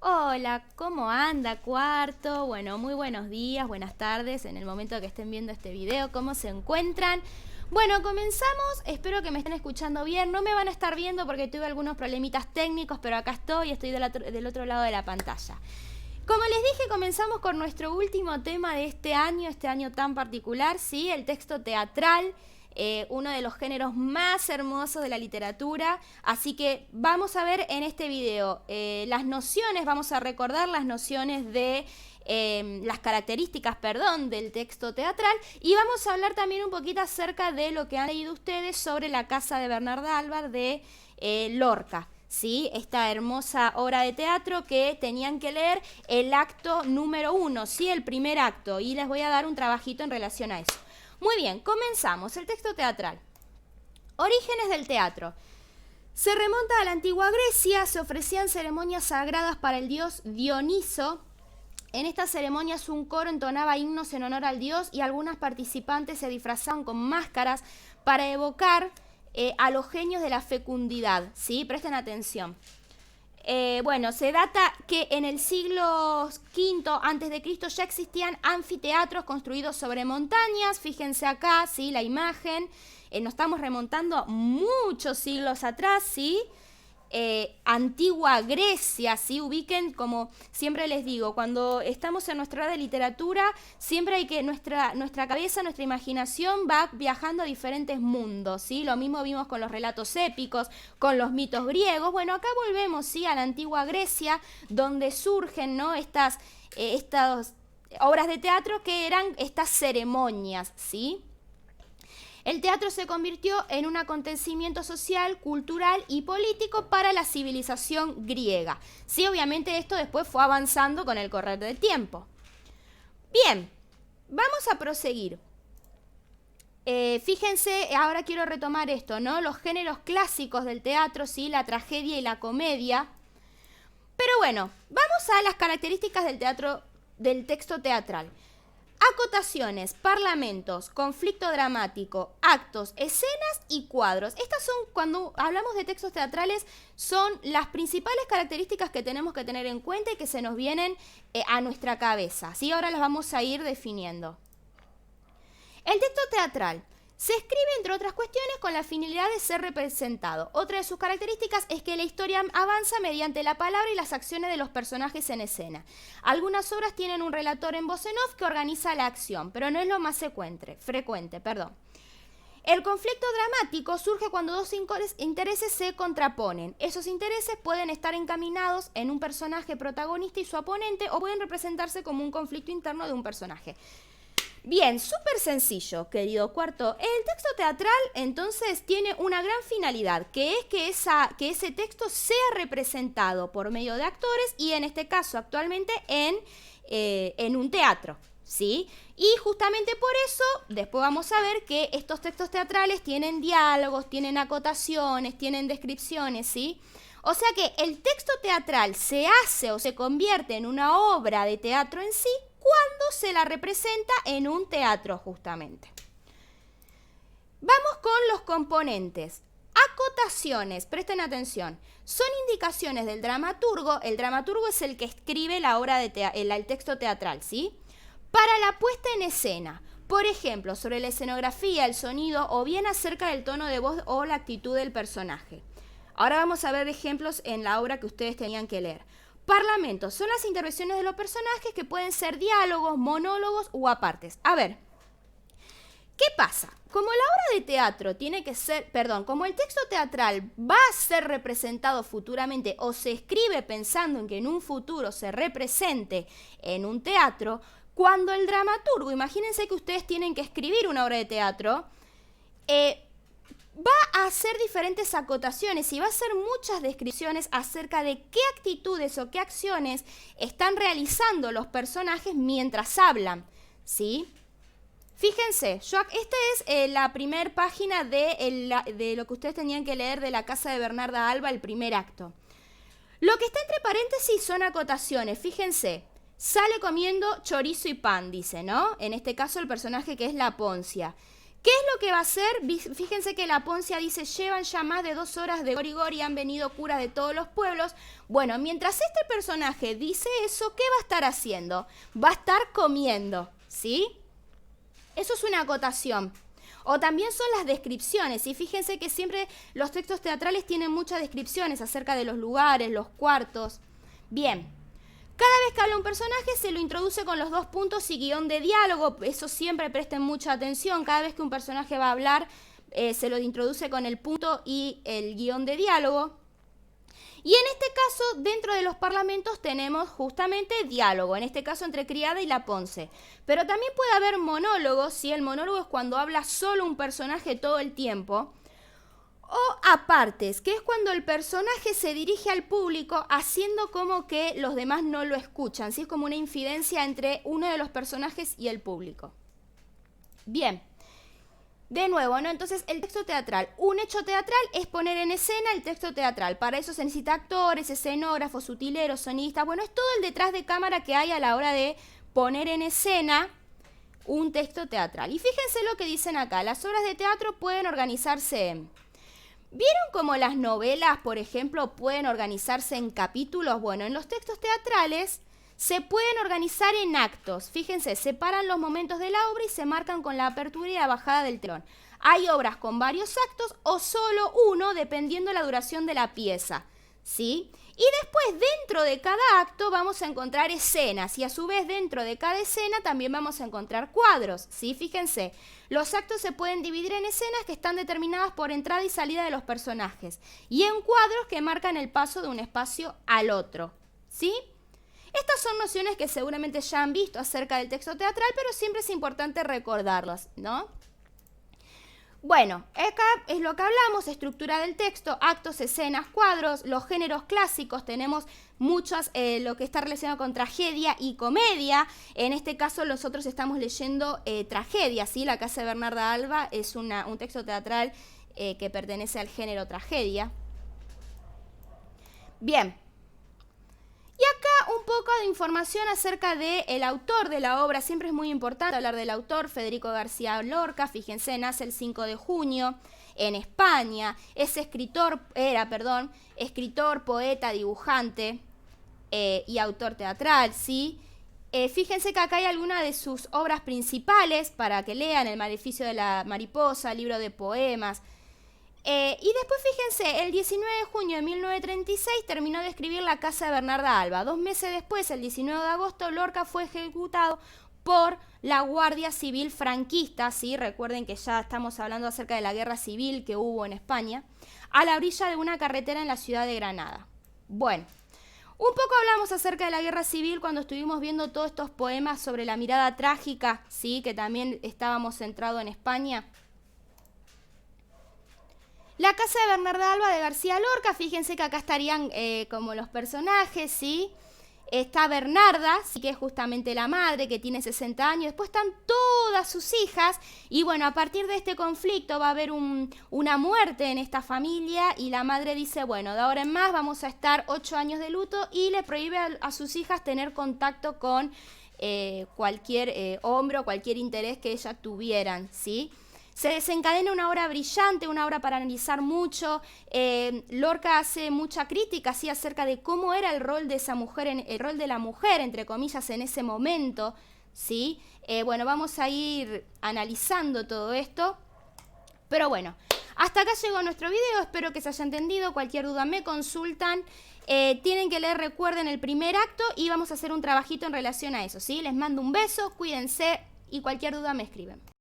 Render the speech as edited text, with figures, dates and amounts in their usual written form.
Hola, ¿cómo anda, cuarto? Bueno, muy buenos días, buenas tardes, en el momento que estén viendo este video, ¿cómo se encuentran? Bueno, comenzamos, espero que me estén escuchando bien, no me van a estar viendo porque tuve algunos problemitas técnicos, pero acá estoy del otro lado de la pantalla. Como les dije, comenzamos con nuestro último tema de este año tan particular, ¿sí? El texto teatral. Uno de los géneros más hermosos de la literatura, así que vamos a ver en este video las nociones, vamos a recordar las nociones de las características, del texto teatral, y vamos a hablar también un poquito acerca de lo que han leído ustedes sobre La casa de Bernarda Alba de Lorca. ¿Sí? Esta hermosa obra de teatro que tenían que leer el acto número 1, ¿sí? El primer acto, y les voy a dar un trabajito en relación a eso. Muy bien, comenzamos. El texto teatral. Orígenes del teatro. Se remonta a la antigua Grecia, se ofrecían ceremonias sagradas para el dios Dioniso. En estas ceremonias un coro entonaba himnos en honor al dios y algunas participantes se disfrazaban con máscaras para evocar a los genios de la fecundidad, ¿sí? Presten atención. Bueno, se data que en el siglo V a.C. ya existían anfiteatros construidos sobre montañas. Fíjense acá, ¿sí? La imagen. Nos estamos remontando muchos siglos atrás, ¿sí? Antigua Grecia, ¿sí? Ubiquen, como siempre les digo, cuando estamos en nuestra hora de literatura, siempre hay que nuestra cabeza, nuestra imaginación va viajando a diferentes mundos, ¿sí? Lo mismo vimos con los relatos épicos, con los mitos griegos. Bueno, acá volvemos, ¿sí? A la antigua Grecia, donde surgen, ¿no? Estas obras de teatro que eran estas ceremonias, ¿sí? El teatro se convirtió en un acontecimiento social, cultural y político para la civilización griega. Sí, obviamente esto después fue avanzando con el correr del tiempo. Bien, vamos a proseguir. Fíjense, ahora quiero retomar esto, ¿no? Los géneros clásicos del teatro, ¿sí? La tragedia y la comedia. Pero bueno, vamos a las características del teatro, del texto teatral. Acotaciones, parlamentos, conflicto dramático, actos, escenas y cuadros. Estas son, cuando hablamos de textos teatrales, son las principales características que tenemos que tener en cuenta y que se nos vienen a nuestra cabeza, ¿sí? Ahora las vamos a ir definiendo. El texto teatral se escribe, entre otras cuestiones, con la finalidad de ser representado. Otra de sus características es que la historia avanza mediante la palabra y las acciones de los personajes en escena. Algunas obras tienen un relator en voz en off que organiza la acción, pero no es lo más frecuente. El conflicto dramático surge cuando dos intereses se contraponen. Esos intereses pueden estar encaminados en un personaje protagonista y su oponente, o pueden representarse como un conflicto interno de un personaje. Bien, súper sencillo, querido cuarto. El texto teatral, entonces, tiene una gran finalidad, que es que ese texto sea representado por medio de actores y, en este caso, actualmente, en un teatro, ¿sí? Y justamente por eso, después vamos a ver que estos textos teatrales tienen diálogos, tienen acotaciones, tienen descripciones, ¿sí? O sea que el texto teatral se hace o se convierte en una obra de teatro en sí cuando se la representa en un teatro, justamente. Vamos con los componentes. Acotaciones, presten atención, son indicaciones del dramaturgo. El dramaturgo es el que escribe la obra el texto teatral, ¿sí? Para la puesta en escena, por ejemplo, sobre la escenografía, el sonido o bien acerca del tono de voz o la actitud del personaje. Ahora vamos a ver ejemplos en la obra que ustedes tenían que leer. Parlamentos son las intervenciones de los personajes que pueden ser diálogos, monólogos o apartes. A ver, ¿qué pasa? Como la obra de teatro como el texto teatral va a ser representado futuramente o se escribe pensando en que en un futuro se represente en un teatro, cuando el dramaturgo, imagínense que ustedes tienen que escribir una obra de teatro, va a hacer diferentes acotaciones y va a hacer muchas descripciones acerca de qué actitudes o qué acciones están realizando los personajes mientras hablan, ¿sí? Fíjense, esta es la primera página de lo que ustedes tenían que leer de La casa de Bernarda Alba, el primer acto. Lo que está entre paréntesis son acotaciones, fíjense. Sale comiendo chorizo y pan, dice, ¿no? En este caso el personaje que es la Poncia. ¿Qué es lo que va a hacer? Fíjense que la Poncia dice, llevan ya más de 2 horas de gori y han venido curas de todos los pueblos. Bueno, mientras este personaje dice eso, ¿qué va a estar haciendo? Va a estar comiendo, ¿sí? Eso es una acotación. O también son las descripciones, y fíjense que siempre los textos teatrales tienen muchas descripciones acerca de los lugares, los cuartos. Bien, cada vez que habla un personaje se lo introduce con los 2 puntos y guión de diálogo, eso siempre presten mucha atención, cada vez que un personaje va a hablar se lo introduce con el punto y el guión de diálogo. Y en este caso, dentro de los parlamentos tenemos justamente diálogo, en este caso entre Criada y la Ponce. Pero también puede haber monólogos, ¿sí? El monólogo es cuando habla solo un personaje todo el tiempo. O apartes, que es cuando el personaje se dirige al público haciendo como que los demás no lo escuchan, ¿sí? Es como una infidencia entre uno de los personajes y el público. Bien. De nuevo, ¿no? Entonces, el texto teatral. Un hecho teatral es poner en escena el texto teatral. Para eso se necesita actores, escenógrafos, utileros, sonidistas. Bueno, es todo el detrás de cámara que hay a la hora de poner en escena un texto teatral. Y fíjense lo que dicen acá. Las obras de teatro pueden organizarse en... ¿Vieron cómo las novelas, por ejemplo, pueden organizarse en capítulos? Bueno, en los textos teatrales se pueden organizar en actos. Fíjense, separan los momentos de la obra y se marcan con la apertura y la bajada del telón. Hay obras con varios actos o solo uno, dependiendo la duración de la pieza, ¿sí? Y después, dentro de cada acto, vamos a encontrar escenas. Y a su vez, dentro de cada escena, también vamos a encontrar cuadros, ¿sí? Fíjense, los actos se pueden dividir en escenas que están determinadas por entrada y salida de los personajes. Y en cuadros que marcan el paso de un espacio al otro, ¿sí? Estas son nociones que seguramente ya han visto acerca del texto teatral, pero siempre es importante recordarlas, ¿no? Bueno, acá es lo que hablamos, estructura del texto, actos, escenas, cuadros, los géneros clásicos, tenemos muchos, lo que está relacionado con tragedia y comedia. En este caso nosotros estamos leyendo tragedia, ¿sí? La casa de Bernarda Alba es un texto teatral que pertenece al género tragedia. Bien. Y acá un poco de información acerca del autor de la obra. Siempre es muy importante hablar del autor, Federico García Lorca. Fíjense, nace el 5 de junio en España. Es escritor, poeta, dibujante y autor teatral, ¿sí? Fíjense que acá hay algunas de sus obras principales para que lean: El maleficio de la mariposa, libro de poemas. Y después fíjense, el 19 de junio de 1936 terminó de escribir La casa de Bernarda Alba. 2 meses después, el 19 de agosto, Lorca fue ejecutado por la Guardia Civil franquista, ¿sí? Recuerden que ya estamos hablando acerca de la guerra civil que hubo en España, a la orilla de una carretera en la ciudad de Granada. Bueno, un poco hablamos acerca de la guerra civil cuando estuvimos viendo todos estos poemas sobre la mirada trágica, ¿sí? Que también estábamos centrados en España. La casa de Bernarda Alba de García Lorca, fíjense que acá estarían como los personajes, ¿sí? Está Bernarda, ¿sí? Que es justamente la madre, que tiene 60 años. Después están todas sus hijas. Y bueno, a partir de este conflicto va a haber una muerte en esta familia. Y la madre dice, bueno, de ahora en más vamos a estar 8 años de luto. Y le prohíbe a sus hijas tener contacto con cualquier hombre o cualquier interés que ellas tuvieran, ¿sí? Se desencadena una obra brillante, una obra para analizar mucho. Lorca hace mucha crítica, ¿sí? Acerca de cómo era el rol de esa mujer, el rol de la mujer, entre comillas, en ese momento, ¿sí? Bueno, vamos a ir analizando todo esto. Pero bueno, hasta acá llegó nuestro video. Espero que se haya entendido. Cualquier duda me consultan. Tienen que leer, recuerden, el primer acto y vamos a hacer un trabajito en relación a eso, ¿sí? Les mando un beso, cuídense y cualquier duda me escriben.